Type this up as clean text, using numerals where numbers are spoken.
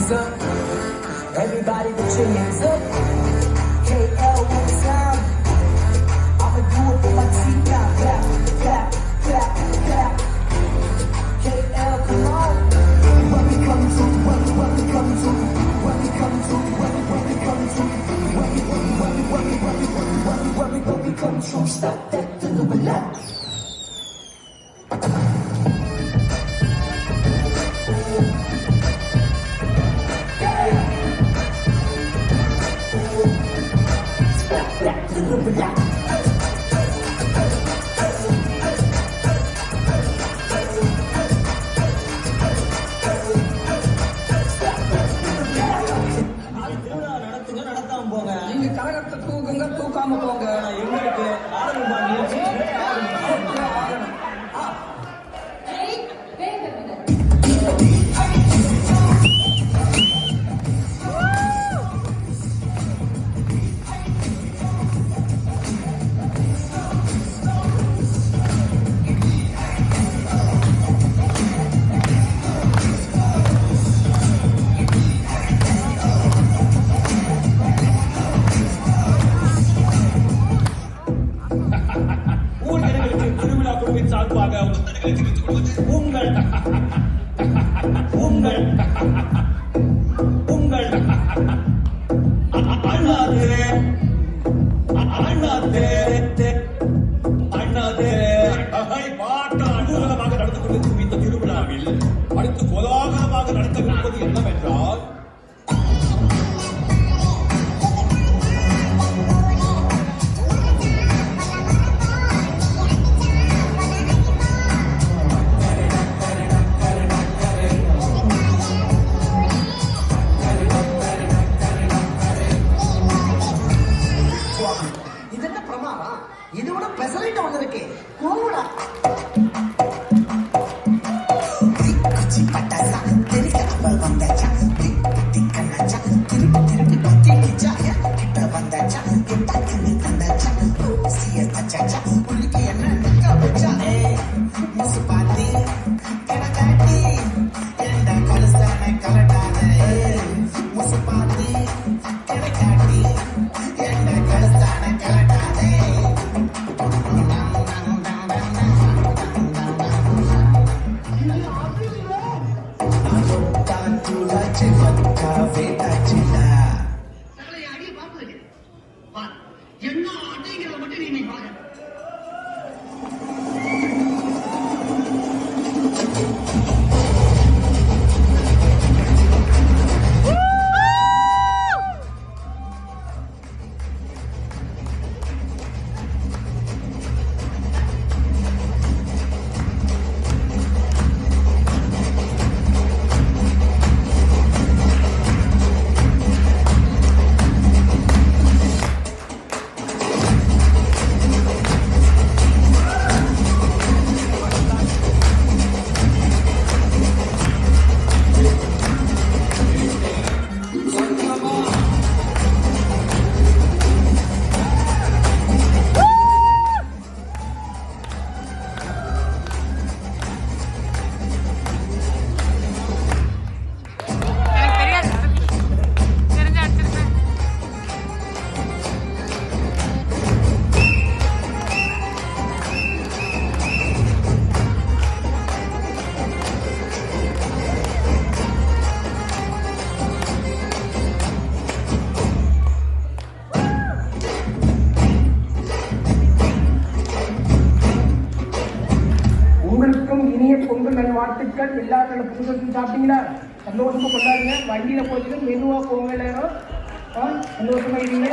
hands up. Everybody put your hands up. KL one time. I'ma do it for my team now. Clap, clap, clap, clap. KL, come on. When we come to, when we come to, when we come to, when we come to, when we come to, stop that to the relax. நீங்க கரகத்தை தூக்குங்க, தூக்காம போங்க. எங்களுக்கு ஆரம்பமா நிகழ்ச்சி சார்பாக உங்கள் உங்கள் உங்கள் அண்ணாதே அண்ணாதே அண்ணாதே பாட்டு அனுகூலமாக நடந்து கொண்டிருக்கும் இந்த திருவிழாவில் அடுத்து கோலாகலமாக நடத்தவிருப்பது என்னவென்றால் இதோட பெசலைட் வந்திருக்கு கோடா குச்சி பட்டாசா தெரியாமல் வந்தாச்சா திக்கண்ணாச்சா திருப்பி பத்திச்சா கிட்ட வந்தாச்சா கிட்ட நீ தந்தாச்சா சிய தச்சாச்சா உள்ளுக்கு என்ன நிக்க வச்சா முசு பாத்தி கணக்காட்டி எந்த கலசான கலட்டாத முசு பாத்தி கணக்காட்டி எந்த கலசான கலட்டாத என்ன அப்படிங்கிறத மட்டும் நீ பாருங்க. உங்களுக்கும் இனிய பொங்கல் நல்வாழ்த்துக்கள். எல்லாரும் நல்ல புதுசு சாப்பிட்டீங்களா? சந்தோஷமா கொண்டாடுங்க. வண்டியில போச்சுட்டு மெதுவா போங்க, எல்லாரும் சந்தோஷமா இருங்க.